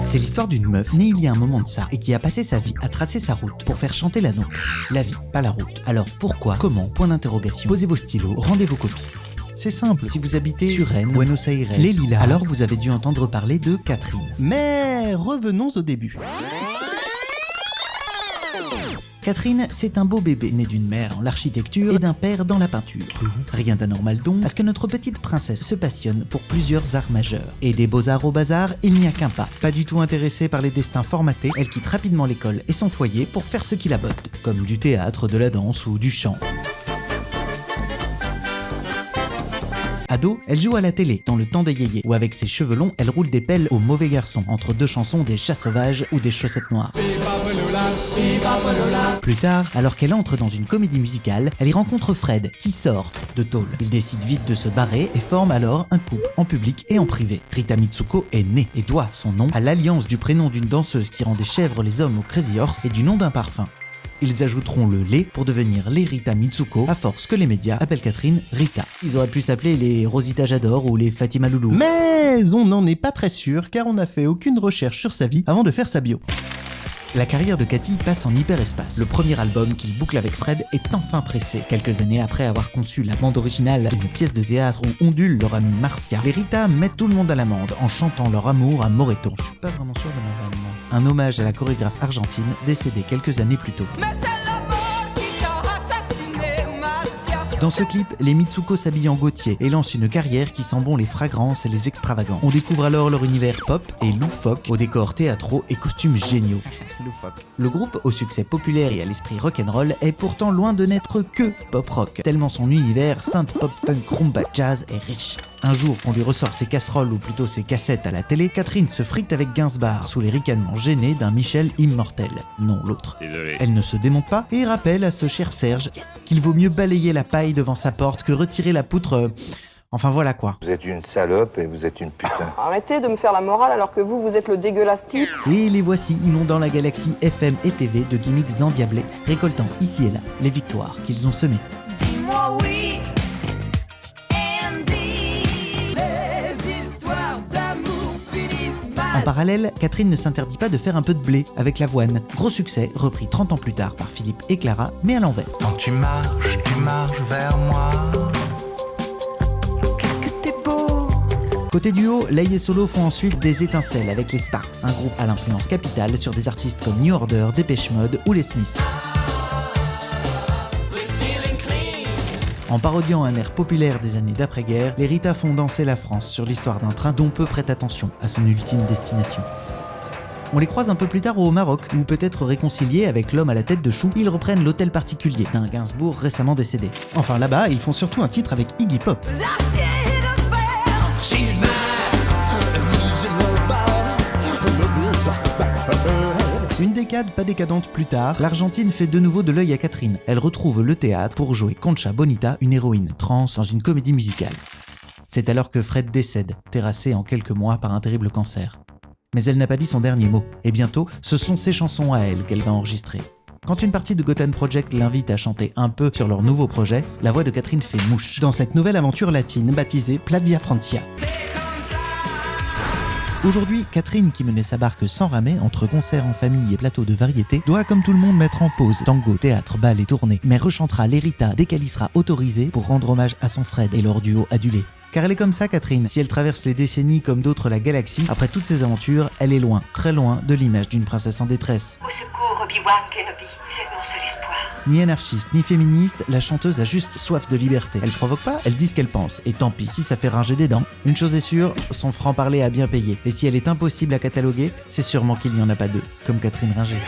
C'est l'histoire d'une meuf née il y a un moment de ça et qui a passé sa vie à tracer sa route pour faire chanter la nôtre. La vie, pas la route. Alors pourquoi, comment, point d'interrogation, posez vos stylos, rendez vos copies. C'est simple, si vous habitez sur Rennes, Buenos Aires, les Lilas, alors vous avez dû entendre parler de Catherine. Mais revenons au début. Catherine, c'est un beau bébé, né d'une mère en l'architecture et d'un père dans la peinture. Rien d'anormal donc, à ce que notre petite princesse se passionne pour plusieurs arts majeurs. Et des beaux-arts au bazar, il n'y a qu'un pas. Pas du tout intéressée par les destins formatés, elle quitte rapidement l'école et son foyer pour faire ce qui la botte, comme du théâtre, de la danse ou du chant. Ado, elle joue à la télé, dans le temps des yéyés, où avec ses cheveux longs, elle roule des pelles aux mauvais garçons, entre deux chansons des chats sauvages ou des chaussettes noires. Plus tard, alors qu'elle entre dans une comédie musicale, elle y rencontre Fred, qui sort de tôle. Ils décident vite de se barrer et forment alors un couple, en public et en privé. Rita Mitsuko est née et doit son nom à l'alliance du prénom d'une danseuse qui rend des chèvres les hommes au Crazy Horse et du nom d'un parfum. Ils ajouteront le lait pour devenir les Rita Mitsuko, à force que les médias appellent Catherine Rita. Ils auraient pu s'appeler les Rosita J'adore ou les Fatima Loulou. Mais on n'en est pas très sûr car on n'a fait aucune recherche sur sa vie avant de faire sa bio. La carrière de Cathy passe en hyperespace. Le premier album qu'il boucle avec Fred est enfin pressé. Quelques années après avoir conçu la bande originale d'une pièce de théâtre où ondule leur amie Marcia, les Rita mettent tout le monde à l'amende en chantant leur amour à Moreton. Je suis pas vraiment sûr de ma vanne. Un hommage à la chorégraphe argentine décédée quelques années plus tôt. Dans ce clip, les Mitsuko s'habillent en Gautier et lancent une carrière qui sent bon les fragrances et les extravagances. On découvre alors leur univers pop et loufoque, aux décors théâtraux et costumes géniaux. Le groupe, au succès populaire et à l'esprit rock'n'roll, est pourtant loin de n'être que pop-rock, tellement son univers synth pop funk rumba jazz est riche. Un jour, on lui ressort ses casseroles ou plutôt ses cassettes à la télé, Catherine se frite avec Gainsbourg sous les ricanements gênés d'un Michel immortel. Non, l'autre. Désolé. Elle ne se démonte pas et rappelle à ce cher Serge qu'il vaut mieux balayer la paille devant sa porte que retirer la poutre... Enfin voilà quoi. Vous êtes une salope et vous êtes une putain. Arrêtez de me faire la morale alors que vous êtes le dégueulasse type. Et les voici inondant la galaxie FM et TV de gimmicks endiablés, récoltant ici et là les victoires qu'ils ont semées. Dis-moi oui, Andy. Les histoires d'amour finissent mal. En parallèle, Catherine ne s'interdit pas de faire un peu de blé avec l'avoine. Gros succès, repris 30 ans plus tard par Philippe et Clara, mais à l'envers. Quand tu marches vers moi. Côté duo, Lay et Solo font ensuite des étincelles avec les Sparks, un groupe à l'influence capitale sur des artistes comme New Order, Dépêche Mode ou les Smiths. En parodiant un air populaire des années d'après-guerre, les Rita font danser la France sur l'histoire d'un train dont peu prête attention à son ultime destination. On les croise un peu plus tard au Maroc, où peut-être réconciliés avec l'homme à la tête de chou, ils reprennent l'hôtel particulier d'un Gainsbourg récemment décédé. Enfin là-bas, ils font surtout un titre avec Iggy Pop. Une décade pas décadente plus tard, l'Argentine fait de nouveau de l'œil à Catherine. Elle retrouve le théâtre pour jouer Concha Bonita, une héroïne trans dans une comédie musicale. C'est alors que Fred décède, terrassé en quelques mois par un terrible cancer. Mais elle n'a pas dit son dernier mot, et bientôt, ce sont ses chansons à elle qu'elle va enregistrer. Quand une partie de Gotham Project l'invite à chanter un peu sur leur nouveau projet, la voix de Catherine fait mouche dans cette nouvelle aventure latine baptisée Pladia Francia. Aujourd'hui, Catherine, qui menait sa barque sans ramer entre concerts en famille et plateaux de variété, doit comme tout le monde mettre en pause tango, théâtre, bal et tournée, mais rechantera les Rita dès qu'elle y sera autorisée pour rendre hommage à son Fred et leur duo adulé. Car elle est comme ça, Catherine, si elle traverse les décennies comme d'autres la galaxie, après toutes ces aventures, elle est loin, très loin de l'image d'une princesse en détresse. Au secours, Obi-Wan Kenobi, vous êtes mon seul espoir. Ni anarchiste, ni féministe, la chanteuse a juste soif de liberté. Elle provoque pas, elle dit ce qu'elle pense. Et tant pis si ça fait ringer des dents. Une chose est sûre, son franc-parler a bien payé. Et si elle est impossible à cataloguer, c'est sûrement qu'il n'y en a pas deux, comme Catherine Ringer.